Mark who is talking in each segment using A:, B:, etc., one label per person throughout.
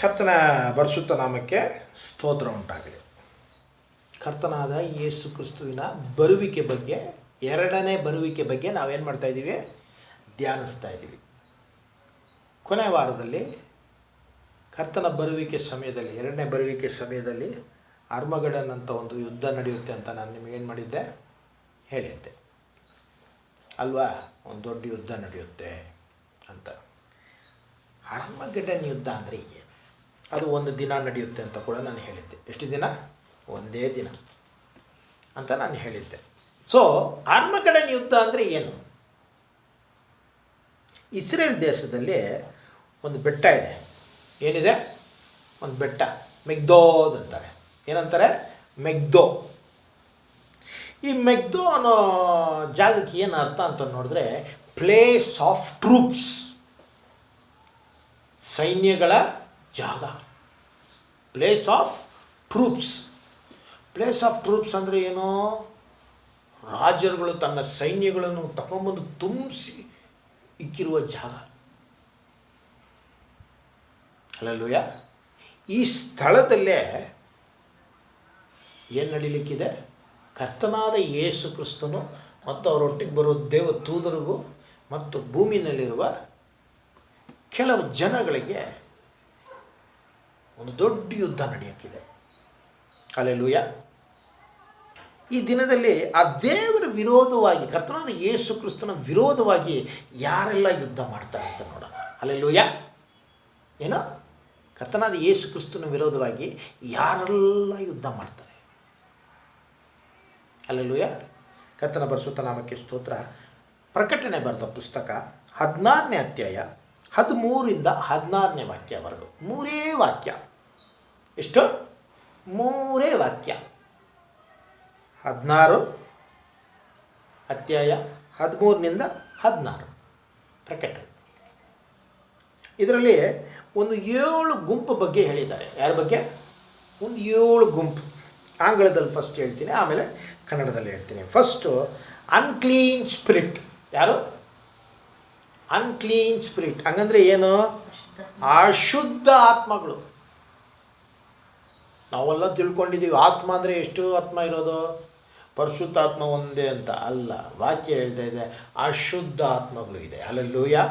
A: ಕರ್ತನ ಪರಿಶುದ್ಧ ನಾಮಕ್ಕೆ ಸ್ತೋತ್ರ ಉಂಟಾಗಲಿ. ಕರ್ತನಾದ ಯೇಸು ಕ್ರಿಸ್ತುವಿನ ಬರುವಿಕೆ ಬಗ್ಗೆ, ಎರಡನೇ ಬರುವಿಕೆ ಬಗ್ಗೆ ನಾವೇನು ಮಾಡ್ತಾ ಇದ್ದೀವಿ? ಧ್ಯಾನಿಸ್ತಾ ಇದ್ದೀವಿ. ಕೊನೆಯ ವಾರದಲ್ಲಿ ಕರ್ತನ ಬರುವಿಕೆ ಸಮಯದಲ್ಲಿ, ಎರಡನೇ ಬರುವಿಕೆ ಸಮಯದಲ್ಲಿ ಅರ್ಮಗಡನ್ ಅಂತ ಒಂದು ಯುದ್ಧ ನಡೆಯುತ್ತೆ ಅಂತ ನಾನು ನಿಮಗೇನು ಮಾಡಿದ್ದೆ? ಹೇಳಿದ್ದೆ ಅಲ್ವಾ? ಒಂದು ದೊಡ್ಡ ಯುದ್ಧ ನಡೆಯುತ್ತೆ ಅಂತ. ಅರ್ಮಗಡನ್ ಯುದ್ಧ ಅಂದರೆ ಏನು? ಅದು ಒಂದು ದಿನ ನಡೆಯುತ್ತೆ ಅಂತ ಕೂಡ ನಾನು ಹೇಳಿದ್ದೆ. ಎಷ್ಟು ದಿನ? ಒಂದೇ ದಿನ ಅಂತ ನಾನು ಹೇಳಿದ್ದೆ. ಸೊ ಅರ್ಮಗಡನ್ ಯುದ್ಧ ಅಂದರೆ ಏನು? ಇಸ್ರೇಲ್ ದೇಶದಲ್ಲಿ ಒಂದು ಬೆಟ್ಟ ಇದೆ. ಏನಿದೆ? ಒಂದು ಬೆಟ್ಟ, ಮೆಗ್ದೋದ್ ಅಂತಾರೆ. ಏನಂತಾರೆ? ಮೆಗ್ದೋ. ಈ ಮೆಗ್ದೋ ಅನ್ನೋ ಜಾಗಕ್ಕೆ ಏನು ಅರ್ಥ ಅಂತ ನೋಡಿದ್ರೆ, ಪ್ಲೇಸ್ ಆಫ್ ಟ್ರೂಪ್ಸ್, ಸೈನ್ಯಗಳ ಜಾಗ. Place of troops. Place of troops ಅಂದರೆ ಏನೋ, ರಾಜರುಗಳು ತನ್ನ ಸೈನ್ಯಗಳನ್ನು ತಗೊಂಬಂದು ತುಂಬಿಸಿ ಇಕ್ಕಿರುವ ಜಾಗ. ಹಲ್ಲೆಲೂಯಾ. ಈ ಸ್ಥಳದಲ್ಲೇ ಏನು ನಡೀಲಿಕ್ಕಿದೆ? ಕರ್ತನಾದ ಯೇಸು ಕ್ರಿಸ್ತನು ಮತ್ತು ಅವರೊಟ್ಟಿಗೆ ಬರುವ ದೇವದೂತರಿಗೂ ಮತ್ತು ಭೂಮಿನಲ್ಲಿರುವ ಕೆಲವು ಜನಗಳಿಗೆ ಒಂದು ದೊಡ್ಡ ಯುದ್ಧ ನಡೆಯೋಕ್ಕಿದೆ. ಹಲ್ಲೆಲೂಯಾ. ಈ ದಿನದಲ್ಲಿ ಆ ದೇವರ ವಿರೋಧವಾಗಿ, ಕರ್ತನಾದ ಯೇಸು ಕ್ರಿಸ್ತನ ವಿರೋಧವಾಗಿ ಯಾರೆಲ್ಲ ಯುದ್ಧ ಮಾಡ್ತಾರೆ ಅಂತ ನೋಡೋಣ. ಹಲ್ಲೆಲೂಯಾ. ಏನೋ, ಕರ್ತನಾದ ಯೇಸು ಕ್ರಿಸ್ತನ ವಿರೋಧವಾಗಿ ಯಾರೆಲ್ಲ ಯುದ್ಧ ಮಾಡ್ತಾರೆ? ಹಲ್ಲೆಲೂಯಾ. ಕರ್ತನ ಪರಿಶುದ್ಧ ನಾಮಕ್ಕೆ ಸ್ತೋತ್ರ. ಪ್ರಕಟಣೆ ಬರೆದ ಪುಸ್ತಕ 16ನೇ ಅಧ್ಯಾಯ 13ರಿಂದ 16ನೇ ವಾಕ್ಯವರೆಗೂ. 3 ವಾಕ್ಯ. ಎಷ್ಟು? 3 ವಾಕ್ಯ. 16 ಅಧ್ಯಾಯ 13ನಿಂದ 16 ಪ್ರಕಟಣೆ. ಇದರಲ್ಲಿ ಒಂದು 7 ಗುಂಪು ಬಗ್ಗೆ ಹೇಳಿದ್ದಾರೆ. ಯಾರ ಬಗ್ಗೆ? ಒಂದು 7 ಗುಂಪು. ಆಂಗ್ಲದಲ್ಲಿ ಫಸ್ಟ್ ಹೇಳ್ತೀನಿ, ಆಮೇಲೆ ಕನ್ನಡದಲ್ಲಿ ಹೇಳ್ತೀನಿ. First unclean spirit. ಯಾರು? Unclean spirit. ಹಂಗಂದ್ರೆ ಏನು? ಅಶುದ್ಧ ಆತ್ಮಗಳು. ನಾವೆಲ್ಲ ತಿಳ್ಕೊಂಡಿದ್ದೀವಿ ಆತ್ಮ ಅಂದರೆ ಎಷ್ಟು ಆತ್ಮ ಇರೋದು? ಪರಿಶುದ್ಧ ಆತ್ಮ ಒಂದೇ ಅಂತ ಅಲ್ಲ. ವಾಕ್ಯ ಹೇಳ್ತಾ ಇದೆ ಅಶುದ್ಧ ಆತ್ಮಗಳು ಇದೆ. ಹಲ್ಲೆಲೂಯಾ.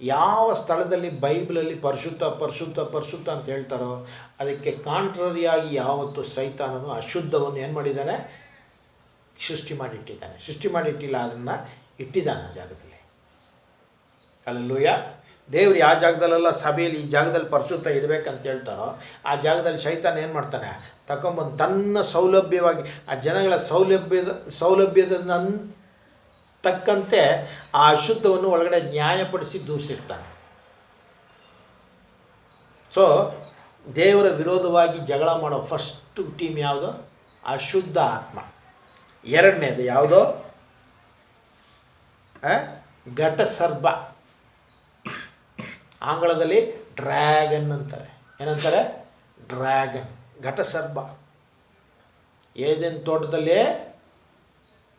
A: ಯಾವ ಸ್ಥಳದಲ್ಲಿ ಬೈಬಲಲ್ಲಿ ಪರಿಶುದ್ಧ ಪರಿಶುದ್ಧ ಪರಿಶುದ್ಧ ಅಂತ ಹೇಳ್ತಾರೋ ಅದಕ್ಕೆ ಕಾಂಟ್ರರಿಯಾಗಿ ಯಾವತ್ತು ಸೈತಾನನು ಅಶುದ್ಧವನ್ನು ಏನು ಮಾಡಿದ್ದಾನೆ? ಸೃಷ್ಟಿ ಮಾಡಿಟ್ಟಿದ್ದಾನೆ. ಸೃಷ್ಟಿ ಮಾಡಿಟ್ಟಿಲ್ಲ, ಅದನ್ನು ಇಟ್ಟಿದ್ದಾನೆ ಆ ಜಾಗದಲ್ಲಿ. ಹಲ್ಲೆಲೂಯಾ. ದೇವರು ಯಾವ ಜಾಗದಲ್ಲೆಲ್ಲ ಸಭೆಯಲ್ಲಿ ಈ ಜಾಗದಲ್ಲಿ ಪರಿಶುದ್ಧ ಇರಬೇಕಂತ ಹೇಳ್ತಾರೋ ಆ ಜಾಗದಲ್ಲಿ ಸೈತಾನ ಏನು ಮಾಡ್ತಾನೆ? ತಗೊಂಬಂದು ತನ್ನ ಸೌಲಭ್ಯವಾಗಿ ಆ ಜನಗಳ ಸೌಲಭ್ಯದ ತಕ್ಕಂತೆ ಆ ಅಶುದ್ಧವನ್ನು ಒಳಗಡೆ ನ್ಯಾಯಪಡಿಸಿ ದೂರಿಸಿರ್ತಾನೆ. ಸೊ ದೇವರ ವಿರೋಧವಾಗಿ ಜಗಳ ಮಾಡೋ ಫಸ್ಟ್ ಟೀಮ್ ಯಾವುದು? ಅಶುದ್ಧ ಆತ್ಮ. ಎರಡನೇದು ಯಾವುದೋ? ಘಟಸರ್ಪ. ಆಂಗ್ಲದಲ್ಲಿ ಡ್ರ್ಯಾಗನ್ ಅಂತಾರೆ. ಏನಂತಾರೆ? ಡ್ರ್ಯಾಗನ್, ಘಟಸರ್ಪ. ಏದೇನು ತೋಟದಲ್ಲಿ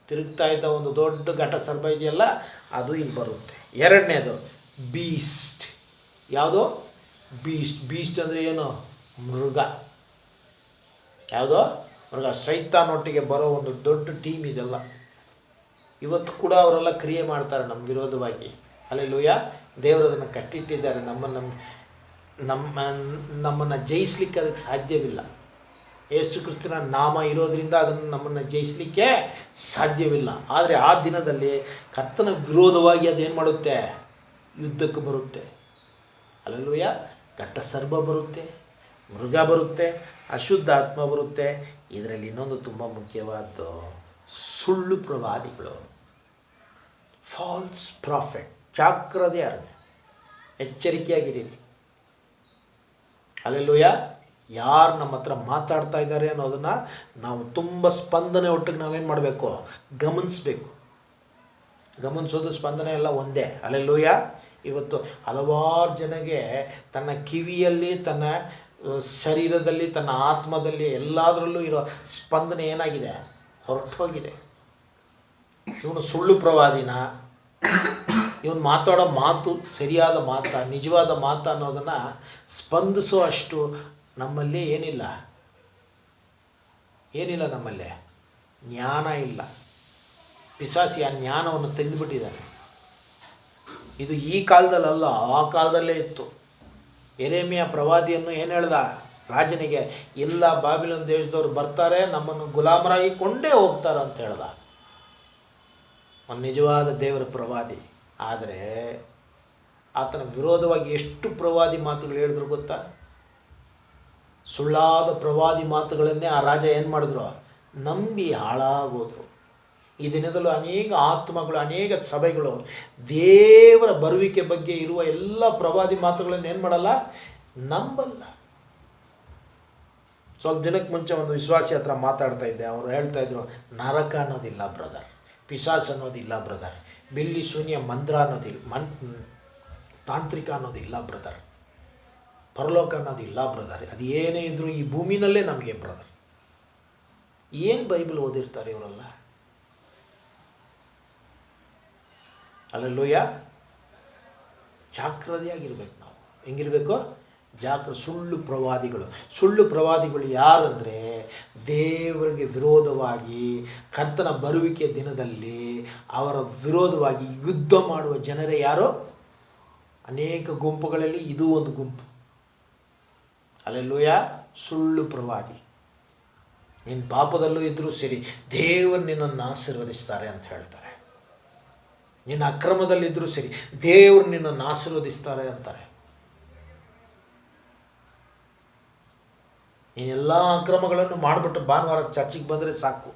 A: ತಿರುಗ್ತಾ ಇದ್ದ ಒಂದು ದೊಡ್ಡ ಘಟಸರ್ಪ ಇದೆಯಲ್ಲ, ಅದು ಇಲ್ಲಿ ಬರುತ್ತೆ. ಎರಡನೇದು ಬೀಸ್ಟ್. ಯಾವುದೋ? ಬೀಸ್ಟ್. ಬೀಸ್ಟ್ ಅಂದರೆ ಏನು? ಮೃಗ. ಯಾವುದೋ? ಮೃಗ. ಸೈತಾನೊಟ್ಟಿಗೆ ಬರೋ ಒಂದು ದೊಡ್ಡ ಟೀಮ್ ಇದೆಲ್ಲ. ಇವತ್ತು ಕೂಡ ಅವರೆಲ್ಲ ಕ್ರಿಯೆ ಮಾಡ್ತಾರೆ ನಮ್ಮ ವಿರೋಧವಾಗಿ. ಹಲ್ಲೆಲೂಯಾ. ದೇವರು ಅದನ್ನು ಕಟ್ಟಿಟ್ಟಿದ್ದಾರೆ. ನಮ್ಮನ್ನು ಜಯಿಸ್ಲಿಕ್ಕೆ ಅದಕ್ಕೆ ಸಾಧ್ಯವಿಲ್ಲ. ಯೇಸು ಕ್ರಿಸ್ತನ ನಾಮ ಇರೋದರಿಂದ ಅದನ್ನು ನಮ್ಮನ್ನು ಜಯಿಸಲಿಕ್ಕೆ ಸಾಧ್ಯವಿಲ್ಲ. ಆದರೆ ಆ ದಿನದಲ್ಲಿ ಕರ್ತನ ವಿರೋಧವಾಗಿ ಅದೇನು ಮಾಡುತ್ತೆ? ಯುದ್ಧಕ್ಕೆ ಬರುತ್ತೆ. ಹಲ್ಲೆಲೂಯಾ. ಘಟಸರ್ಪ ಬರುತ್ತೆ, ಮೃಗ ಬರುತ್ತೆ, ಅಶುದ್ಧ ಆತ್ಮ ಬರುತ್ತೆ. ಇದರಲ್ಲಿ ಇನ್ನೊಂದು ತುಂಬ ಮುಖ್ಯವಾದ್ದು, ಸುಳ್ಳು ಪ್ರವಾದಿಗಳು, ಫಾಲ್ಸ್ ಪ್ರಾಫಿಟ್. ಜಾಗ್ರತೆ ಯಾರಿಗೆ? ಎಚ್ಚರಿಕೆಯಾಗಿರೀರಿ. ಹಲ್ಲೆಲೂಯಾ. ಯಾರು ನಮ್ಮ ಹತ್ರ ಮಾತಾಡ್ತಾ ಇದ್ದಾರೆ ಅನ್ನೋದನ್ನು ನಾವು ತುಂಬ ಸ್ಪಂದನೆ ಒಟ್ಟಿಗೆ ನಾವೇನು ಮಾಡಬೇಕು? ಗಮನಿಸಬೇಕು. ಗಮನಿಸೋದು ಸ್ಪಂದನೆ ಎಲ್ಲ ಒಂದೇ. ಹಲ್ಲೆಲೂಯಾ. ಇವತ್ತು ಹಲವಾರು ಜನಗೆ ತನ್ನ ಕಿವಿಯಲ್ಲಿ, ತನ್ನ ಶರೀರದಲ್ಲಿ, ತನ್ನ ಆತ್ಮದಲ್ಲಿ ಎಲ್ಲದರಲ್ಲೂ ಇರೋ ಸ್ಪಂದನೆ ಏನಾಗಿದೆ? ಹೊರಟು ಹೋಗಿದೆ. ಇವನು ಸುಳ್ಳು ಪ್ರವಾದಿನ ಇವನು ಮಾತಾಡೋ ಮಾತು ಸರಿಯಾದ ಮಾತಾ, ನಿಜವಾದ ಮಾತಾ ಅನ್ನೋದನ್ನು ಸ್ಪಂದಿಸೋ ಅಷ್ಟು ನಮ್ಮಲ್ಲಿ ಏನಿಲ್ಲ ನಮ್ಮಲ್ಲಿ ಜ್ಞಾನ ಇಲ್ಲ. ಪಿಶಾಚಿ ಆ ಜ್ಞಾನವನ್ನು ತೆಗೆದುಬಿಟ್ಟಿದ್ದಾನೆ. ಇದು ಈ ಕಾಲದಲ್ಲಲ್ಲ, ಆ ಕಾಲದಲ್ಲೇ ಇತ್ತು. ಯೆರೆಮೀಯ ಪ್ರವಾದಿಯನ್ನು ಏನು ಹೇಳ್ದ ರಾಜನಿಗೆ? ಇಲ್ಲ, ಬಾಬಿಲೋನ್ ದೇಶದವ್ರು ಬರ್ತಾರೆ, ನಮ್ಮನ್ನು ಗುಲಾಮರಾಗಿ ಕೊಂಡೇ ಹೋಗ್ತಾರೆ ಅಂತ ಹೇಳ್ದ. ಒಂದು ನಿಜವಾದ ದೇವರ ಪ್ರವಾದಿ. ಆದರೆ ಆತನ ವಿರೋಧವಾಗಿ ಎಷ್ಟು ಪ್ರವಾದಿ ಮಾತುಗಳು ಹೇಳಿದ್ರು ಗೊತ್ತಾ? ಸುಳ್ಳಾದ ಪ್ರವಾದಿ ಮಾತುಗಳನ್ನೇ ಆ ರಾಜ ಏನು ಮಾಡಿದ್ರು? ನಂಬಿ ಹಾಳಾಗೋದ್ರು. ಈ ದಿನದಲ್ಲೂ ಅನೇಕ ಆತ್ಮಗಳು, ಅನೇಕ ಸಭೆಗಳು ದೇವರ ಬರುವಿಕೆ ಬಗ್ಗೆ ಇರುವ ಎಲ್ಲ ಪ್ರವಾದಿ ಮಾತುಗಳನ್ನು ಏನು ಮಾಡಲ್ಲ? ನಂಬಲ್ಲ. ಸ್ವಲ್ಪ ದಿನಕ್ಕೆ ಮುಂಚೆ ಒಂದು ವಿಶ್ವಾಸಿ ಹತ್ರ ಮಾತಾಡ್ತಾ ಇದ್ದೆ. ಅವರು ಹೇಳ್ತಾ ಇದ್ರು, ನರಕ ಅನ್ನೋದಿಲ್ಲ ಬ್ರದರ್, ಪಿಶಾಚ್ ಅನ್ನೋದಿಲ್ಲ ಬ್ರದರ್, ಬಿಲ್ಲಿ ಶೂನ್ಯ ಮಂತ್ರ ಅನ್ನೋದಿಲ್ಲ, ತಾಂತ್ರಿಕ ಅನ್ನೋದಿಲ್ಲ ಬ್ರದರ್, ಪರಲೋಕ ಅನ್ನೋದಿಲ್ಲ ಬ್ರದರ್, ಅದು ಏನೇ ಇದ್ದರೂ ಈ ಭೂಮಿನಲ್ಲೇ ನಮಗೆ ಬ್ರದರ್. ಏನು ಬೈಬಲ್ ಓದಿರ್ತಾರೆ ಇವರೆಲ್ಲ? ಅಲ್ಲೆಲ್ಲೂಯ್ಯ. ಜಾಗ್ರತೆಯಾಗಿರ್ಬೇಕು ನಾವು. ಹೆಂಗಿರಬೇಕು? ಸುಳ್ಳು ಪ್ರವಾದಿಗಳು ಯಾರಂದರೆ ದೇವರಿಗೆ ವಿರೋಧವಾಗಿ ಕರ್ತನ ಬರುವಿಕೆ ದಿನದಲ್ಲಿ ಅವರ ವಿರೋಧವಾಗಿ ಯುದ್ಧ ಮಾಡುವ ಜನರೇ ಯಾರು? ಅನೇಕ ಗುಂಪುಗಳಲ್ಲಿ ಇದು ಒಂದು ಗುಂಪು. ಅಲ್ಲೆಲ್ಲೂಯ್ಯ. ಸುಳ್ಳು ಪ್ರವಾದಿ. ನಿನ್ನ ಪಾಪದಲ್ಲೂ ಇದ್ದರೂ ಸರಿ, ದೇವರು ನಿನ್ನನ್ನು ಆಶೀರ್ವದಿಸ್ತಾರೆ ಅಂತ ಹೇಳ್ತಾರೆ. ನಿನ್ನ ಅಕ್ರಮದಲ್ಲಿದ್ದರೂ ಸರಿ, ದೇವರು ನಿನ್ನನ್ನು ಆಶೀರ್ವದಿಸ್ತಾರೆ ಅಂತಾರೆ. ನೀನೆಲ್ಲ ಅಕ್ರಮಗಳನ್ನು ಮಾಡಿಬಿಟ್ಟು ಭಾನುವಾರ ಚರ್ಚಿಗೆ ಬಂದರೆ ಸಾಕು,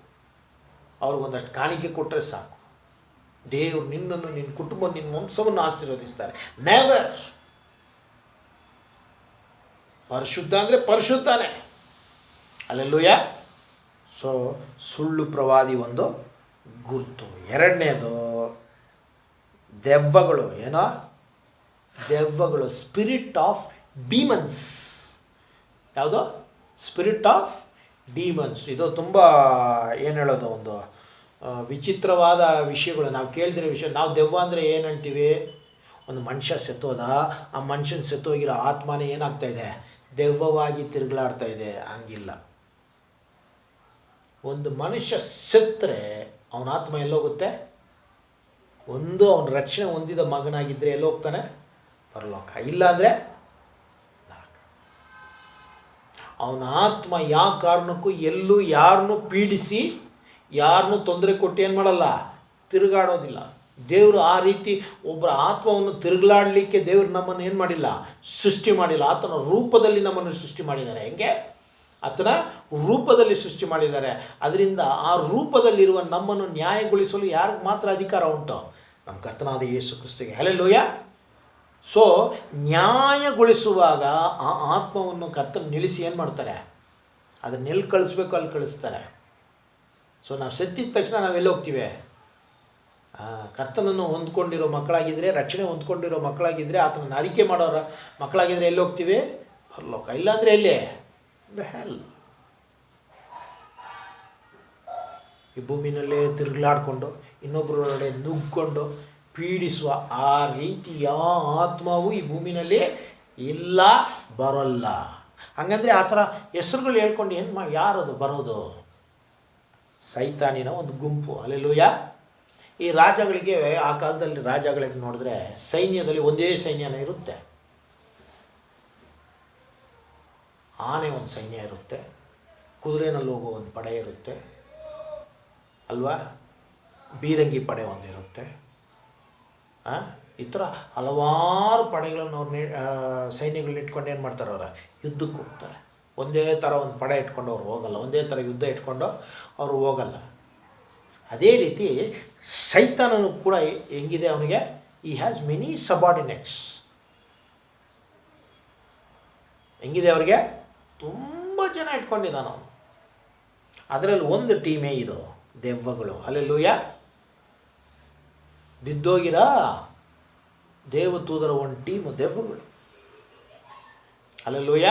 A: ಅವ್ರಿಗೊಂದಷ್ಟು ಕಾಣಿಕೆ ಕೊಟ್ಟರೆ ಸಾಕು, ದೇವರು ನಿನ್ನನ್ನು, ನಿನ್ನ ಕುಟುಂಬ, ನಿನ್ನ ವಂಶವನ್ನು ಆಶೀರ್ವದಿಸ್ತಾರೆ. ನೆವರ್. ಪರಿಶುದ್ಧ ಅಂದರೆ ಪರಿಶುದ್ಧನೇ. ಅಲ್ಲೆಲ್ಲೂಯ್ಯ. ಸೊ ಸುಳ್ಳು ಪ್ರವಾದಿ ಒಂದು ಗುರುತು. ಎರಡನೇದು ದೆವ್ವಗಳು. ಏನೋ ದೆವ್ವಗಳು, ಸ್ಪಿರಿಟ್ ಆಫ್ ಡೀಮನ್ಸ್. ಯಾವುದು? Spirit of demons. ಇದು ತುಂಬ ಏನು ಹೇಳೋದು, ಒಂದು ವಿಚಿತ್ರವಾದ ವಿಷಯಗಳು ನಾವು ಕೇಳಿದಿರೋ ವಿಷಯ. ನಾವು ದೆವ್ವ ಅಂದರೆ ಏನು ಹೇಳ್ತೀವಿ? ಒಂದು ಮನುಷ್ಯ ಸತ್ತೋದ, ಆ ಮನುಷ್ಯನ ಸತ್ತೋಗಿರೋ ಆತ್ಮನೇ ಏನಾಗ್ತಾಯಿದೆ? ದೆವ್ವವಾಗಿ ತಿರುಗಳಾಡ್ತಾ ಇದೆ. ಹಂಗಿಲ್ಲ. ಒಂದು ಮನುಷ್ಯ ಸತ್ತರೆ ಅವನ ಆತ್ಮ ಎಲ್ಲೋಗುತ್ತೆ? ಒಂದು ಅವನ ರಕ್ಷಣೆ ಹೊಂದಿದ ಮಗನಾಗಿದ್ದರೆ ಎಲ್ಲೋಗ್ತಾನೆ? ಪರಲೋಕ. ಇಲ್ಲಾಂದರೆ ನರಕ. ಅವನ ಆತ್ಮ ಯಾವ ಕಾರಣಕ್ಕೂ ಎಲ್ಲೂ ಯಾರನ್ನೂ ಪೀಡಿಸಿ, ಯಾರನ್ನೂ ತೊಂದರೆ ಕೊಟ್ಟು ಏನು ಮಾಡಲ್ಲ? ತಿರುಗಾಡೋದಿಲ್ಲ. ದೇವರು ಆ ರೀತಿ ಒಬ್ಬರ ಆತ್ಮವನ್ನು ತಿರುಗಲಾಡಲಿಕ್ಕೆ ದೇವರು ನಮ್ಮನ್ನು ಏನು ಮಾಡಿಲ್ಲ? ಸೃಷ್ಟಿ ಮಾಡಿಲ್ಲ. ಆತನ ರೂಪದಲ್ಲಿ ನಮ್ಮನ್ನು ಸೃಷ್ಟಿ ಮಾಡಿದ್ದಾರೆ. ಹೆಂಗೆ? ಆತನ ರೂಪದಲ್ಲಿ ಸೃಷ್ಟಿ ಮಾಡಿದ್ದಾರೆ. ಅದರಿಂದ ಆ ರೂಪದಲ್ಲಿರುವ ನಮ್ಮನ್ನು ನ್ಯಾಯಗೊಳಿಸಲು ಯಾರಿಗೆ ಮಾತ್ರ ಅಧಿಕಾರ ಉಂಟು? ನಮ್ಮ ಕರ್ತನಾದ ಯೇಸು ಕ್ರಿಸ್ತನಿಗೆ. ಹಲ್ಲೆಲೂಯ. ಸೊ ನ್ಯಾಯಗೊಳಿಸುವಾಗ ಆ ಆತ್ಮವನ್ನು ಕರ್ತನ ನಿಲ್ಲಿಸಿ ಏನು ಮಾಡ್ತಾರೆ? ಅದನ್ನು ಎಲ್ಲಿ ಕಳಿಸ್ಬೇಕು ಅಲ್ಲಿ ಕಳಿಸ್ತಾರೆ. ಸೊ ನಾವು ಸತ್ತಿದ ತಕ್ಷಣ ನಾವೆಲ್ಲ ಹೋಗ್ತೀವಿ? ಕರ್ತನನ್ನು ಹೊಂದ್ಕೊಂಡಿರೋ ಮಕ್ಕಳಾಗಿದ್ದರೆ, ರಕ್ಷಣೆ ಹೊಂದ್ಕೊಂಡಿರೋ ಮಕ್ಕಳಾಗಿದ್ದರೆ, ಆತನನ್ನು ಅರಿಕೆ ಮಾಡೋರ ಮಕ್ಕಳಾಗಿದ್ದರೆ ಎಲ್ಲಿ ಹೋಗ್ತೀವಿ? ಪರಲೋಕ. ಇಲ್ಲಾಂದರೆ ಎಲ್ಲಿ? The hell. ಈ ಭೂಮಿನಲ್ಲೇ ತಿರುಗಲಾಡಿಕೊಂಡು ಇನ್ನೊಬ್ಬರೊಳಗಡೆ ನುಗ್ಗಿಕೊಂಡು ಪೀಡಿಸುವ ಆ ರೀತಿಯ ಆತ್ಮವು ಈ ಭೂಮಿನಲ್ಲಿ ಇಲ್ಲ, ಬರೋಲ್ಲ. ಹಾಗಂದರೆ ಆ ಥರ ಹೆಸರುಗಳು ಹೇಳ್ಕೊಂಡು ಏನು ಯಾರದು ಬರೋದು? ಸೈತಾನಿನ ಒಂದು ಗುಂಪು. ಹಲ್ಲೆಲೂಯಾ. ಈ ರಾಜಗಳಿಗೆ, ಆ ಕಾಲದಲ್ಲಿ ರಾಜಗಳಿಗೆ ನೋಡಿದ್ರೆ ಸೈನ್ಯದಲ್ಲಿ ಒಂದೇ ಸೈನ್ಯನೇ ಇರುತ್ತೆ. ಆನೆ ಒಂದು ಸೈನ್ಯ ಇರುತ್ತೆ, ಕುದುರೆನಲ್ಲಿ ಹೋಗೋ ಒಂದು ಪಡೆ ಇರುತ್ತೆ ಅಲ್ವಾ, ಬೀರಂಗಿ ಪಡೆ ಒಂದಿರುತ್ತೆ. ಈ ಥರ ಹಲವಾರು ಪಡೆಗಳನ್ನು ಅವ್ರು ಸೈನ್ಯಗಳನ್ನ ಇಟ್ಕೊಂಡು ಏನು ಮಾಡ್ತಾರೆ? ಅವರ ಯುದ್ಧಕ್ಕೆ ಹೋಗ್ತಾರೆ. ಒಂದೇ ಥರ ಒಂದು ಪಡೆ ಇಟ್ಕೊಂಡು ಅವ್ರು ಹೋಗಲ್ಲ, ಒಂದೇ ಥರ ಯುದ್ಧ ಇಟ್ಕೊಂಡು ಅವರು ಹೋಗಲ್ಲ. ಅದೇ ರೀತಿ ಸೈತಾನನು ಕೂಡ ಹೆಂಗಿದೆ ಅವನಿಗೆ? ಈ ಹ್ಯಾಸ್ ಮೆನಿ ಸಬಾರ್ಡಿನೇಟ್ಸ್. ಹೆಂಗಿದೆ ಅವರಿಗೆ? ತುಂಬ ಜನ ಇಟ್ಕೊಂಡಿದ್ದಾನೆ ಅವನು. ಅದರಲ್ಲಿ ಒಂದು ಟೀಮೇ ಇದು, ದೆವ್ವಗಳು. ಹಲ್ಲೆಲೂಯ. ಬಿದ್ದೋಗಿರ ದೇವದೂತರ ಒಂದು ಟೀಮು ದೆವ್ವಗಳು. Hallelujah.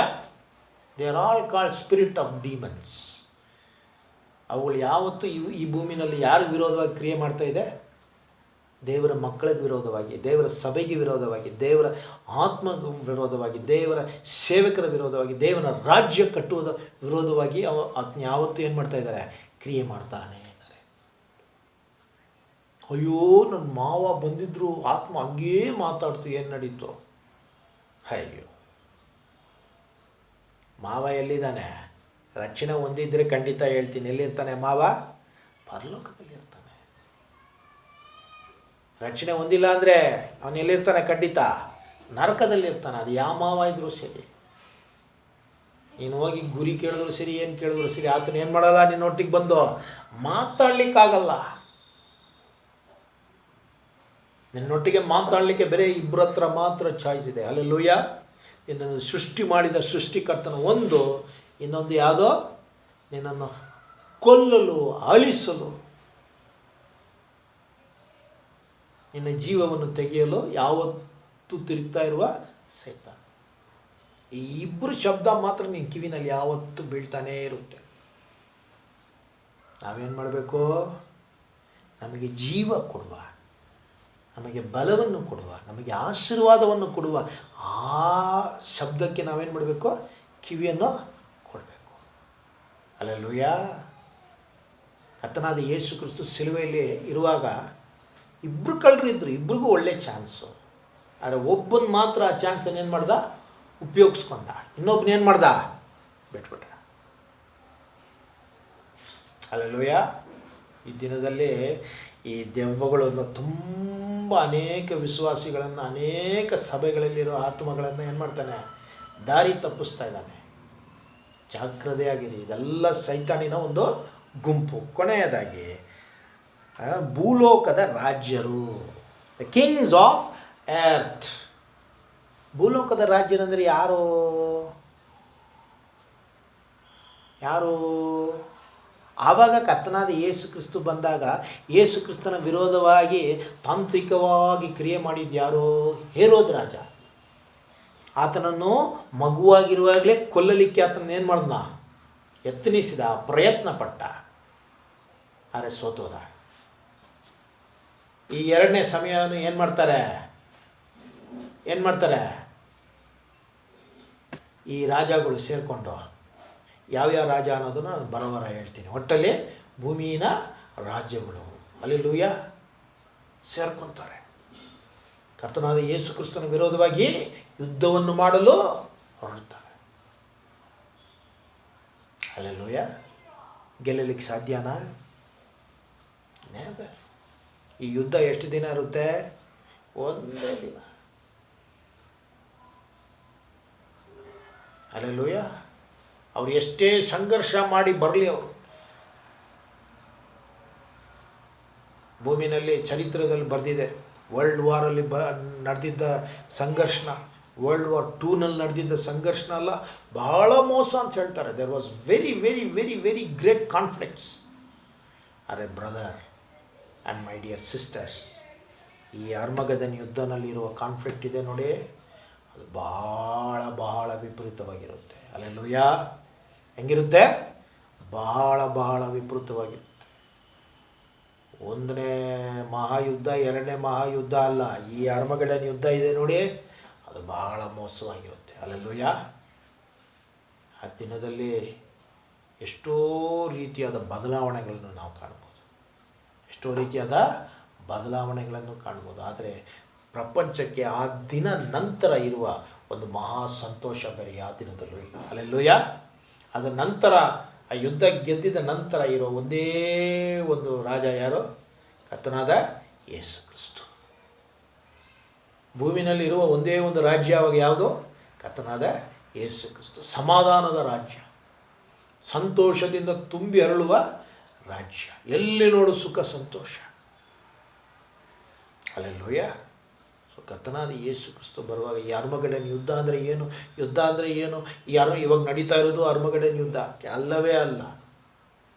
A: They are all called spirit of demons. ಅವುಗಳು ಯಾವತ್ತೂ ಈ ಭೂಮಿನಲ್ಲಿ ಯಾರು ವಿರೋಧವಾಗಿ ಕ್ರಿಯೆ ಮಾಡ್ತಾ ಇದೆ? ದೇವರ ಮಕ್ಕಳಿಗೆ ವಿರೋಧವಾಗಿ, ದೇವರ ಸಭೆಗೆ ವಿರೋಧವಾಗಿ, ದೇವರ ಆತ್ಮ ವಿರೋಧವಾಗಿ, ದೇವರ ಸೇವಕರ ವಿರೋಧವಾಗಿ, ದೇವರ ರಾಜ್ಯ ಕಟ್ಟುವುದ ವಿರೋಧವಾಗಿ ಅದನ್ನ ಯಾವತ್ತೂ ಏನು ಮಾಡ್ತಾ ಇದ್ದಾರೆ? ಕ್ರಿಯೆ ಮಾಡ್ತಾನೆ ಇದ್ದಾರೆ. ಅಯ್ಯೋ, ನನ್ನ ಮಾವ ಬಂದಿದ್ರು, ಆತ್ಮ ಹಂಗೇ ಮಾತಾಡ್ತು, ಏನು ನಡೀತು? ಅಯ್ಯೋ, ಮಾವ ಎಲ್ಲಿದ್ದಾನೆ? ರಕ್ಷಣೆ ಹೊಂದಿದ್ರೆ ಖಂಡಿತ ಹೇಳ್ತೀನಿ, ಎಲ್ಲಿರ್ತಾನೆ ಮಾವ? ಪರಲೋಕದಲ್ಲಿ ಇರ್ತಾನೆ. ರಕ್ಷಣೆ ಹೊಂದಿಲ್ಲ ಅಂದರೆ ಅವನು ಎಲ್ಲಿರ್ತಾನೆ? ಖಂಡಿತ ನರಕದಲ್ಲಿರ್ತಾನೆ. ಅದು ಯಾವ ಮಾವ ಇದ್ರೂ ಸರಿ. ನೀನು ಹೋಗಿ ಗುರಿ ಕೇಳಿದ್ರು ಸರಿ, ಏನು ಕೇಳಿದ್ರು ಸರಿ, ಆತನ ಏನು ಮಾಡಲ್ಲ, ನಿನ್ನೊಟ್ಟಿಗೆ ಬಂದು ಮಾತಾಡ್ಲಿಕ್ಕಾಗಲ್ಲ. ನಿನ್ನೊಟ್ಟಿಗೆ ಮಾತಾಡಲಿಕ್ಕೆ ಬೇರೆ ಇಬ್ಬರ ಹತ್ರ ಮಾತ್ರ ಚಾಯ್ಸ್ ಇದೆ. ಹಲ್ಲೆಲೂಯಾ. ನಿನ್ನನ್ನು ಸೃಷ್ಟಿ ಮಾಡಿದ ಸೃಷ್ಟಿಕರ್ತನ ಒಂದು, ಇನ್ನೊಂದು ಯಾವುದೋ ನಿನ್ನನ್ನು ಕೊಲ್ಲಲು, ಅಳಿಸಲು, ನಿನ್ನ ಜೀವವನ್ನು ತೆಗೆಯಲು ಯಾವತ್ತೂ ತಿರುಗ್ತಾ ಇರುವ ಸೈತಾನ. ಈ ಇಬ್ಬರು ಶಬ್ದ ಮಾತ್ರ ನಿನ್ನ ಕಿವಿನಲ್ಲಿ ಯಾವತ್ತೂ ಬೀಳ್ತಾನೇ ಇರುತ್ತೆ. ನಾವೇನು ಮಾಡಬೇಕು? ನಮಗೆ ಜೀವ ಕೊಡುವ, ನಮಗೆ ಬಲವನ್ನು ಕೊಡುವ, ನಮಗೆ ಆಶೀರ್ವಾದವನ್ನು ಕೊಡುವ ಆ ಶಬ್ದಕ್ಕೆ ನಾವೇನು ಮಾಡಬೇಕು? ಕಿವಿಯನ್ನು ಕೊಡಬೇಕು. ಹಲ್ಲೆಲೂಯಾ. ಕರ್ತನಾದ ಯೇಸು ಕ್ರಿಸ್ತ ಸಿಲುವೆಯಲ್ಲಿ ಇರುವಾಗ ಇಬ್ಬರು ಕಳ್ಳರು ಇದ್ದರು, ಇಬ್ಬರಿಗೂ ಒಳ್ಳೆ ಚಾನ್ಸು. ಆದರೆ ಒಬ್ಬನ ಮಾತ್ರ ಆ ಚಾನ್ಸನ್ನು ಏನು ಮಾಡ್ದ? ಉಪಯೋಗಿಸ್ಕೊಂಡ. ಇನ್ನೊಬ್ಬನ ಏನು ಮಾಡ್ದ? ಬಿಟ್ಬಿಟ್ಟ. ಹಲ್ಲೆಲೂಯಾ. ಈ ದಿನದಲ್ಲಿ ಈ ದೆವ್ವಗಳನ್ನು ತುಂಬ ಅನೇಕ ವಿಶ್ವಾಸಿಗಳನ್ನು, ಅನೇಕ ಸಭೆಗಳಲ್ಲಿರೋ ಆತ್ಮಗಳನ್ನು ಏನು ಮಾಡ್ತಾನೆ? ದಾರಿ ತಪ್ಪಿಸ್ತಾ ಇದ್ದಾನೆ. ಜಾಗ್ರತೆಯಾಗಿರಿ. ಇದೆಲ್ಲ ಸೈತಾನಿನ ಒಂದು ಗುಂಪು. ಕೊನೆಯದಾಗಿ ಭೂಲೋಕದ ರಾಜ್ಯರು, ದ ಕಿಂಗ್ಸ್ ಆಫ್ ಎರ್ತ್. ಭೂಲೋಕದ ರಾಜ್ಯರಂದರೆ ಯಾರು? ಆವಾಗ ಕರ್ತನಾದ ಯೇಸು ಕ್ರಿಸ್ತು ಬಂದಾಗ ಯೇಸು ಕ್ರಿಸ್ತನ ವಿರೋಧವಾಗಿ ತಾಂತ್ರಿಕವಾಗಿ ಕ್ರಿಯೆ ಮಾಡಿದ್ದು ಯಾರು? ಹೇರೋದ್ ರಾಜ. ಆತನನ್ನು ಮಗುವಾಗಿರುವಾಗಲೇ ಕೊಲ್ಲಲಿಕ್ಕೆ ಆತನ ಏನು ಮಾಡ್ದ? ಯತ್ನಿಸಿದ, ಪ್ರಯತ್ನ ಪಟ್ಟ. ಆದರೆ ಸೋತೋದ. ಈ ಎರಡನೇ ಸಮಯವನ್ನು ಏನು ಮಾಡ್ತಾರೆ? ಈ ರಾಜಗಳು ಸೇರಿಕೊಂಡು, ಯಾವ್ಯಾವ ರಾಜ ಅನ್ನೋದನ್ನು ನಾನು ಬರೋವರ ಹೇಳ್ತೀನಿ. ಒಟ್ಟಲ್ಲಿ ಭೂಮಿಯ ರಾಜ್ಯಗಳು ಹಲ್ಲೆಲೂಯಾ ಸೇರ್ಕೊತಾರೆ. ಕರ್ತನಾದ ಯೇಸು ಕ್ರಿಸ್ತನ ವಿರೋಧವಾಗಿ ಯುದ್ಧವನ್ನು ಮಾಡಲು ಹೊರಡ್ತಾರೆ. ಹಲ್ಲೆಲೂಯಾ. ಗೆಲ್ಲಲಿಕ್ಕೆ ಸಾಧ್ಯನಾ? ನೆವರ್. ಈ ಯುದ್ಧ ಎಷ್ಟು ದಿನ ಇರುತ್ತೆ? ಒಂದೇ ದಿನ. ಹಲ್ಲೆಲೂಯಾ. ಅವ್ರು ಎಷ್ಟೇ ಸಂಘರ್ಷ ಮಾಡಿ ಬರಲಿ, ಅವರು ಭೂಮಿನಲ್ಲಿ ಚರಿತ್ರದಲ್ಲಿ ಬರೆದಿದೆ. ವರ್ಲ್ಡ್ ವಾರಲ್ಲಿ ನಡೆದಿದ್ದ ಸಂಘರ್ಷಣ, ವರ್ಲ್ಡ್ ವಾರ್ 2ನಲ್ಲಿ ನಡೆದಿದ್ದ ಸಂಘರ್ಷಣ ಅಲ್ಲ, ಬಹಳ ಮೋಸ ಅಂತ ಹೇಳ್ತಾರೆ. There was very very very very great conflicts. ಅರೆ brother and my dear sisters, ಈ ಅರ್ಮಗದನ್ ಯುದ್ಧನಲ್ಲಿರುವ ಕಾನ್ಫ್ಲಿಕ್ಟ್ ಇದೆ ನೋಡಿ, ಅದು ಬಹಳ ಬಹಳ ವಿಪರೀತವಾಗಿರುತ್ತೆ. ಹಲ್ಲೆಲೂಯಾ. ಹೆಂಗಿರುತ್ತೆ? ಬಹಳ ವಿಪರೀತವಾಗಿರುತ್ತೆ. ಒಂದನೇ ಮಹಾಯುದ್ಧ, ಎರಡನೇ ಮಹಾಯುದ್ಧ ಅಲ್ಲ, ಈ ಅರ್ಮಗದನ್ ಯುದ್ಧ ಇದೆ ನೋಡಿ, ಅದು ಬಹಳ ಮೋಸವಾಗಿರುತ್ತೆ. ಹಲ್ಲೆಲೂಯಾ. ಆ ದಿನದಲ್ಲಿ ಎಷ್ಟೋ ರೀತಿಯಾದ ಬದಲಾವಣೆಗಳನ್ನು ನಾವು ಕಾಣ್ಬೋದು, ಎಷ್ಟೋ ರೀತಿಯಾದ ಬದಲಾವಣೆಗಳನ್ನು ಕಾಣ್ಬೋದು. ಆದರೆ ಪ್ರಪಂಚಕ್ಕೆ ಆ ದಿನ ನಂತರ ಇರುವ ಒಂದು ಮಹಾ ಸಂತೋಷ ಬೇರೆ ಯಾವ ದಿನದಲ್ಲೂ ಇಲ್ಲ. ಹಲ್ಲೆಲೂಯಾ. ಅದರ ನಂತರ, ಆ ಯುದ್ಧ ಗೆದ್ದಿದ ನಂತರ ಇರೋ ಒಂದೇ ಒಂದು ರಾಜ ಯಾರು? ಕರ್ತನಾದ ಯೇಸು ಕ್ರಿಸ್ತು. ಭೂಮಿನಲ್ಲಿ ಇರುವ ಒಂದೇ ಒಂದು ರಾಜ್ಯ ಅವಾಗ ಯಾವುದು? ಕರ್ತನಾದ ಯೇಸು ಕ್ರಿಸ್ತು. ಸಮಾಧಾನದ ರಾಜ್ಯ, ಸಂತೋಷದಿಂದ ತುಂಬಿ ಅರಳುವ ರಾಜ್ಯ, ಎಲ್ಲಿ ನೋಡು ಸುಖ ಸಂತೋಷ. ಹಲ್ಲೆಲೂಯಾ. ಸೊ ಕರ್ತನಾದ ಯೇಸು ಕ್ರಿಸ್ತು ಬರುವಾಗ ಈ ಅರ್ಮಗಡನ್ ಯುದ್ಧ ಅಂದರೆ ಏನು? ಯುದ್ಧ ಅಂದರೆ ಏನು? ಇವಾಗ ನಡೀತಾ ಇರೋದು ಅರ್ಮಗಡನ್ ಯುದ್ಧ ಅಲ್ಲವೇ ಅಲ್ಲ.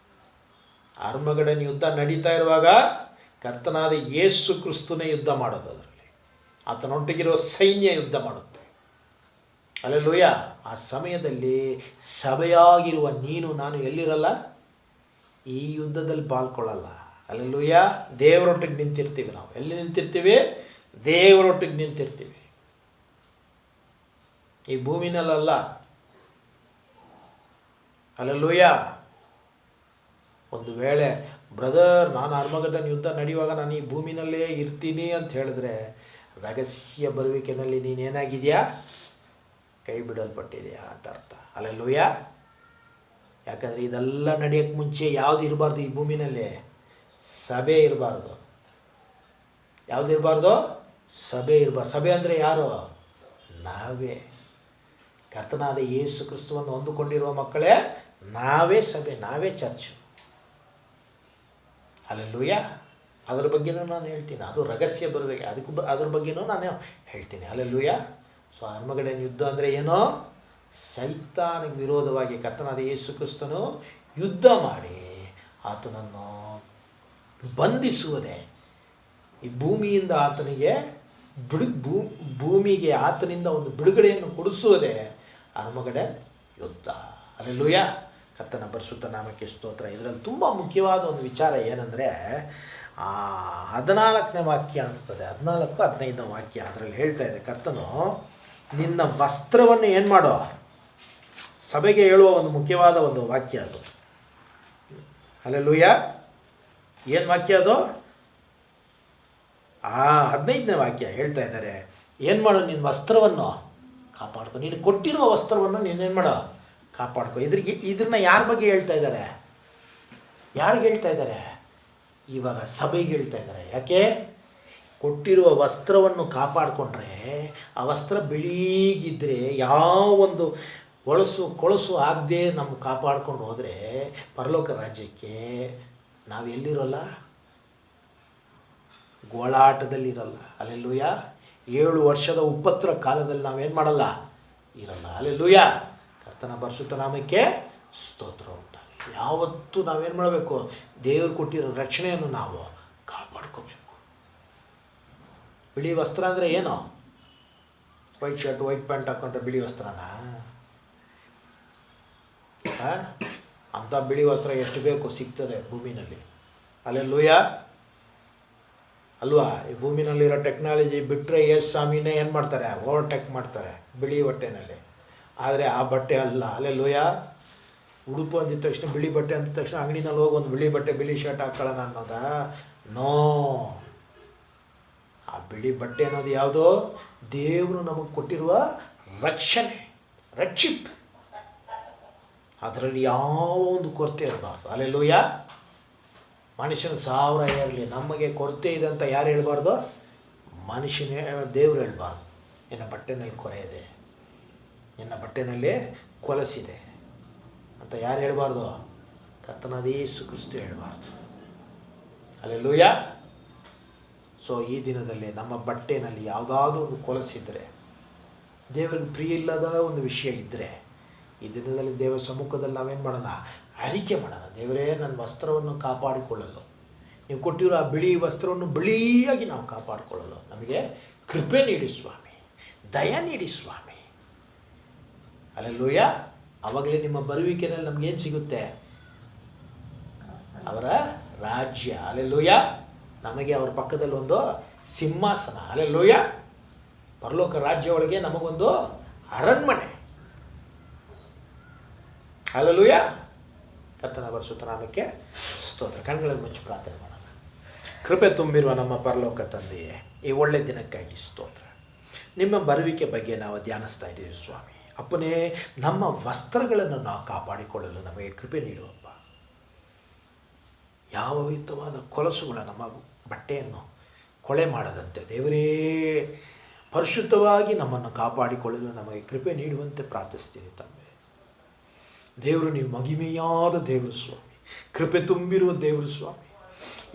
A: ಅರ್ಮಗಡನ್ ಯುದ್ಧ ನಡೀತಾ ಇರುವಾಗ ಕರ್ತನಾದ ಯೇಸು ಕ್ರಿಸ್ತನೇ ಯುದ್ಧ ಮಾಡೋದು. ಅದರಲ್ಲಿ ಆತನೊಟ್ಟಿಗಿರುವ ಸೈನ್ಯ ಯುದ್ಧ ಮಾಡುತ್ತೆ. ಹಲ್ಲೆಲೂಯಾ. ಆ ಸಮಯದಲ್ಲಿ ಸಭೆಯಾಗಿರುವ ನೀನು ನಾನು ಎಲ್ಲಿರಲ್ಲ? ಈ ಯುದ್ಧದಲ್ಲಿ ಪಾಲ್ಗೊಳ್ಳಲ್ಲ. ಹಲ್ಲೆಲೂಯಾ. ದೇವರೊಟ್ಟಿಗೆ ನಿಂತಿರ್ತೀವಿ. ನಾವು ಎಲ್ಲಿ ನಿಂತಿರ್ತೀವಿ? ದೇವರೊಟ್ಟಿಗೆ ನಿಂತಿರ್ತೀವಿ. ಈ ಭೂಮಿನಲ್ಲ. ಹಲ್ಲೆಲೂಯಾ. ಒಂದು ವೇಳೆ ಬ್ರದರ್ ನಾನು ಅರ್ಮಗದನ್ ಯುದ್ಧ ನಡೆಯುವಾಗ ನಾನು ಈ ಭೂಮಿನಲ್ಲೇ ಇರ್ತೀನಿ ಅಂತ ಹೇಳಿದ್ರೆ ರಹಸ್ಯ ಬರುವಿಕೆಯಲ್ಲಿ ನೀನೇನಾಗಿದೆಯಾ? ಕೈ ಬಿಡಲ್ಪಟ್ಟಿದೆಯಾ ಅಂತ ಅರ್ಥ. ಹಲ್ಲೆಲೂಯಾ. ಯಾಕಂದರೆ ಇದೆಲ್ಲ ನಡೆಯೋಕ್ಕೆ ಮುಂಚೆ ಯಾವುದು ಇರಬಾರ್ದು ಈ ಭೂಮಿನಲ್ಲಿ? ಸಭೆ ಇರಬಾರ್ದು. ಯಾವುದು ಇರಬಾರ್ದು? ಸಭೆ ಇರಬಾರ್ದು. ಸಭೆ ಅಂದರೆ ಯಾರು? ನಾವೇ. ಕರ್ತನಾದ ಯೇಸು ಕ್ರಿಸ್ತುವನ್ನು ಹೊಂದಿಕೊಂಡಿರುವ ಮಕ್ಕಳೇ ನಾವೇ ಸಭೆ, ನಾವೇ ಚರ್ಚು. ಹಲ್ಲೆಲೂಯಾ. ಅದರ ಬಗ್ಗೆನೂ ನಾನು ಹೇಳ್ತೀನಿ. ಅದು ರಹಸ್ಯ ಬರುವಿಕೆ, ಅದ್ರ ಬಗ್ಗೆನೂ ನಾನು ಹೇಳ್ತೀನಿ. ಹಲ್ಲೆಲೂಯಾ. ಸೊ ಅರ್ಮಗಡನ್ ಯುದ್ಧ ಅಂದರೆ ಏನೋ? ಸೈತಾನಿಗೆ ವಿರೋಧವಾಗಿ ಕರ್ತನಾದ ಯೇಸು ಕ್ರಿಸ್ತನು ಯುದ್ಧ ಮಾಡಿ ಆತನನ್ನು ಬಂಧಿಸುವುದೇ. ಈ ಭೂಮಿಯಿಂದ ಆತನಿಗೆ ಭೂಮಿಗೆ ಆತನಿಂದ ಒಂದು ಬಿಡುಗಡೆಯನ್ನು ಕೊಡಿಸುವುದೇ ಅರ್ಮಗಡನ್ ಯುದ್ಧ. ಹಲ್ಲೆಲೂಯಾ. ಕರ್ತನ ಪರಿಶುದ್ಧ ನಾಮಕ್ಕೆ ಸ್ತೋತ್ರ. ಇದರಲ್ಲಿ ತುಂಬ ಮುಖ್ಯವಾದ ಒಂದು ವಿಚಾರ ಏನಂದರೆ 14ನೇ ವಾಕ್ಯ ಅನಿಸ್ತದೆ, 14-15ನೇ ವಾಕ್ಯ. ಅದರಲ್ಲಿ ಹೇಳ್ತಾ ಇದೆ, ಕರ್ತನು ನಿನ್ನ ವಸ್ತ್ರವನ್ನು ಏನು ಮಾಡೋ? ಸಭೆಗೆ ಹೇಳುವ ಒಂದು ಮುಖ್ಯವಾದ ಒಂದು ವಾಕ್ಯ ಅದು. ಹಲ್ಲೆಲೂಯಾ. ಏನು ವಾಕ್ಯ ಅದು? 15ನೇ ವಾಕ್ಯ ಹೇಳ್ತಾ ಇದ್ದಾರೆ, ಏನು ಮಾಡು? ನಿನ್ನ ವಸ್ತ್ರವನ್ನು ಕಾಪಾಡ್ಕೊ. ನೀನು ಕೊಟ್ಟಿರೋ ವಸ್ತ್ರವನ್ನು ನೀನೇನು ಮಾಡೋ? ಕಾಪಾಡ್ಕೊ. ಇದನ್ನ ಯಾರ ಬಗ್ಗೆ ಹೇಳ್ತಾ ಇದ್ದಾರೆ? ಯಾರಿಗೆ ಹೇಳ್ತಾ ಇದ್ದಾರೆ? ಇವಾಗ ಸಭೆಗೆ ಹೇಳ್ತಾ ಇದ್ದಾರೆ. ಯಾಕೆ? ಕೊಟ್ಟಿರುವ ವಸ್ತ್ರವನ್ನು ಕಾಪಾಡಿಕೊಂಡ್ರೆ, ಆ ವಸ್ತ್ರ ಬಿಳಿಗಿದ್ದರೆ, ಯಾವೊಂದು ಕೊಳಸು ಆಗದೆ ನಮ್ಗೆ ಕಾಪಾಡ್ಕೊಂಡು ಹೋದರೆ ಪರಲೋಕ ರಾಜ್ಯಕ್ಕೆ ನಾವು ಎಲ್ಲಿರೋಲ್ಲ? ಗೋಳಾಟದಲ್ಲಿರಲ್ಲ. ಹಲ್ಲೆಲೂಯಾ. 7 ವರ್ಷದ ಉಪದ್ರ ಕಾಲದಲ್ಲಿ ನಾವೇನು ಮಾಡಲ್ಲ? ಇರಲ್ಲ. ಹಲ್ಲೆಲೂಯಾ. ಕರ್ತನ ಪರಿಶುದ್ಧ ನಾಮಕ್ಕೆ ಸ್ತೋತ್ರ ಉಂಟಾಗಲಿ. ಯಾವತ್ತೂ ನಾವೇನು ಮಾಡಬೇಕು? ದೇವರು ಕೊಟ್ಟಿರೋ ರಕ್ಷಣೆಯನ್ನು ನಾವು ಕಾಪಾಡ್ಕೋಬೇಕು. ಬಿಳಿ ವಸ್ತ್ರ ಅಂದರೆ ಏನು? ವೈಟ್ ಶರ್ಟ್ ವೈಟ್ ಪ್ಯಾಂಟ್ ಹಾಕ್ಕೊಂಡ್ರೆ ಬಿಳಿ ವಸ್ತ್ರನ? ಅಂಥ ಬಿಳಿ ವಸ್ತ್ರ ಎಷ್ಟು ಬೇಕು ಸಿಗ್ತದೆ ಭೂಮಿನಲ್ಲಿ. ಹಲ್ಲೆಲೂಯಾ. ಅಲ್ವಾ? ಈ ಭೂಮಿನಲ್ಲಿರೋ ಟೆಕ್ನಾಲಜಿ ಬಿಟ್ಟರೆ ಸ್ವಾಮಿನೇ ಏನು ಮಾಡ್ತಾರೆ? ಓವರ್ಟೇಕ್ ಮಾಡ್ತಾರೆ ಬಿಳಿ ಬಟ್ಟೆನಲ್ಲಿ. ಆದರೆ ಆ ಬಟ್ಟೆ ಅಲ್ಲ. ಹಲ್ಲೆಲೂಯಾ. ಉಡುಪು ಅಂದಿದ ತಕ್ಷಣ, ಬಿಳಿ ಬಟ್ಟೆ ಅಂದಿದ ತಕ್ಷಣ ಅಂಗಡಿನಲ್ಲಿ ಹೋಗಿ ಒಂದು ಬಿಳಿ ಬಟ್ಟೆ ಬಿಳಿ ಶರ್ಟ್ ಹಾಕೊಳ್ಳೋಣ ಅನ್ನೋದಾ? ನೋ. ಆ ಬಿಳಿ ಬಟ್ಟೆ ಅನ್ನೋದು ಯಾವುದೋ? ದೇವರು ನಮಗೆ ಕೊಟ್ಟಿರುವ ರಕ್ಷಣೆ, ರಕ್ಷಿಪ್. ಅದರಲ್ಲಿ ಯಾವ ಒಂದು ಕೊರತೆ ಇರಬಾರ್ದು. ಹಲ್ಲೆಲೂಯಾ. ಮನುಷ್ಯನ 1000 ಇರಲಿ, ನಮಗೆ ಕೊರತೆ ಇದೆ ಅಂತ ಯಾರು ಹೇಳ್ಬಾರ್ದು? ಮನುಷ್ಯನೇ, ದೇವರು ಹೇಳ್ಬಾರ್ದು. ನಿನ್ನ ಬಟ್ಟೆನಲ್ಲಿ ಕೊರೆ ಇದೆ, ನಿನ್ನ ಬಟ್ಟೆನಲ್ಲಿ ಕೊಲಸಿದೆ ಅಂತ ಯಾರು ಹೇಳ್ಬಾರ್ದು? ಕರ್ತನಾದ ಯೇಸು ಕ್ರಿಸ್ತ ಹೇಳ್ಬಾರ್ದು. ಹಲ್ಲೆಲೂಯಾ. ಸೊ ಈ ದಿನದಲ್ಲಿ ನಮ್ಮ ಬಟ್ಟೆನಲ್ಲಿ ಯಾವುದಾದ್ರೂ ಒಂದು ಕೊಲಸಿದ್ದರೆ, ದೇವರಿಗೆ ಪ್ರಿಯ ಇಲ್ಲದ ಒಂದು ವಿಷಯ ಇದ್ದರೆ, ಈ ದಿನದಲ್ಲಿ ದೇವರ ಸಮ್ಮುಖದಲ್ಲಿ ನಾವೇನು ಮಾಡೋಣ? ಅರಿಕೆ ಮಾಡೋಣ. ದೇವರೇ, ನನ್ನ ವಸ್ತ್ರವನ್ನು ಕಾಪಾಡಿಕೊಳ್ಳಲು, ನೀವು ಕೊಟ್ಟಿರೋ ಆ ಬಿಳಿ ವಸ್ತ್ರವನ್ನು ಬಿಳಿಯಾಗಿ ನಾವು ಕಾಪಾಡಿಕೊಳ್ಳಲು ನಮಗೆ ಕೃಪೆ ನೀಡಿ ಸ್ವಾಮಿ, ದಯ ನೀಡಿ ಸ್ವಾಮಿ. ಹಲ್ಲೆಲೂಯಾ. ಆವಾಗಲೇ ನಿಮ್ಮ ಬರುವಿಕೆಯಲ್ಲಿ ನಮಗೇನು ಸಿಗುತ್ತೆ? ಅವರ ರಾಜ್ಯ. ಹಲ್ಲೆಲೂಯಾ. ನಮಗೆ ಅವ್ರ ಪಕ್ಕದಲ್ಲಿ ಒಂದು ಸಿಂಹಾಸನ. ಹಲ್ಲೆಲೂಯಾ. ಪರಲೋಕ ರಾಜ್ಯ ಒಳಗೆ ನಮಗೊಂದು ಅರಣ್ಮನೆ. ಹಲ್ಲೆಲೂಯಾ. ಕರ್ತನ ಪರಿಶುದ್ಧ ನಾಮಕ್ಕೆ ಸ್ತೋತ್ರ. ಕಣ್ಗಳನ್ನು ಮುಚ್ಚಿ ಪ್ರಾರ್ಥನೆ ಮಾಡೋಣ. ಕೃಪೆ ತುಂಬಿರುವ ನಮ್ಮ ಪರಲೋಕ ತಂದೆಯೇ, ಈ ಒಳ್ಳೆ ದಿನಕ್ಕಾಗಿ ಸ್ತೋತ್ರ. ನಿಮ್ಮ ಬರುವಿಕೆ ಬಗ್ಗೆ ನಾವು ಧ್ಯಾನಿಸ್ತಾ ಇದ್ದೀವಿ ಸ್ವಾಮಿ. ಅಪ್ಪನೇ, ನಮ್ಮ ವಸ್ತ್ರಗಳನ್ನು ನಾವು ಕಾಪಾಡಿಕೊಳ್ಳಲು ನಮಗೆ ಕೃಪೆ ನೀಡುವಪ್ಪ. ಯಾವ ವಿಧವಾದ ಕೊಲಸುಗಳ ನಮ್ಮ ಬಟ್ಟೆಯನ್ನು ಕೊಳೆ ಮಾಡದಂತೆ ದೇವರೇ ಪರಿಶುದ್ಧವಾಗಿ ನಮ್ಮನ್ನು ಕಾಪಾಡಿಕೊಳ್ಳಲು ನಮಗೆ ಕೃಪೆ ನೀಡುವಂತೆ ಪ್ರಾರ್ಥಿಸ್ತೀನಿ ತಂದೆ. ದೇವರು, ನೀವು ಮಹಿಮೆಯಾದ ದೇವರು ಸ್ವಾಮಿ, ಕೃಪೆ ತುಂಬಿರುವ ದೇವರು ಸ್ವಾಮಿ.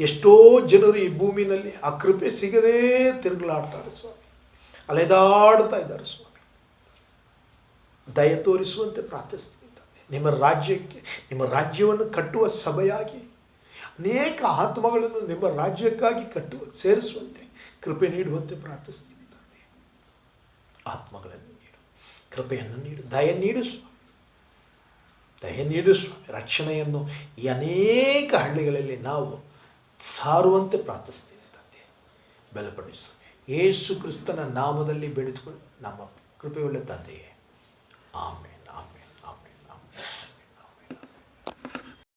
A: ಎಷ್ಟೋ ಜನರು ಈ ಭೂಮಿನಲ್ಲಿ ಆ ಕೃಪೆ ಸಿಗದೇ ತಿರುಗಲಾಡ್ತಾರೆ ಸ್ವಾಮಿ, ಅಲೆದಾಡ್ತಾ ಇದ್ದಾರೆ ಸ್ವಾಮಿ. ದಯ ತೋರಿಸುವಂತೆ ಪ್ರಾರ್ಥಿಸ್ತೀನಿ ತಂದೆ. ನಿಮ್ಮ ರಾಜ್ಯವನ್ನು ಕಟ್ಟುವ ಸಭೆಯಾಗಿ ಅನೇಕ ಆತ್ಮಗಳನ್ನು ನಿಮ್ಮ ರಾಜ್ಯಕ್ಕಾಗಿ ಸೇರಿಸುವಂತೆ ಕೃಪೆ ನೀಡುವಂತೆ ಪ್ರಾರ್ಥಿಸ್ತೀನಿ ತಂದೆ. ಆತ್ಮಗಳನ್ನು ನೀಡು, ಕೃಪೆಯನ್ನು ನೀಡು, ದಯ ನೀಡು ಸ್ವಾಮಿ, ದಯ ನೀಡು ಸ್ವಾಮಿ. ರಕ್ಷಣೆಯನ್ನು ಈ ಅನೇಕ ಹಳ್ಳಿಗಳಲ್ಲಿ ನಾವು ಸಾರುವಂತೆ ಪ್ರಾರ್ಥಿಸ್ತೀನಿ ತಂದೆ. ಬಲಪಡಿಸು. ಯೇಸು ಕ್ರಿಸ್ತನ ನಾಮದಲ್ಲಿ ಬೇಡಿದುಕೊಂಡು ನಮ್ಮ ಕೃಪೆಯುಳ್ಳ ತಂದೆಯೇ, ಆಮೇಲೆ.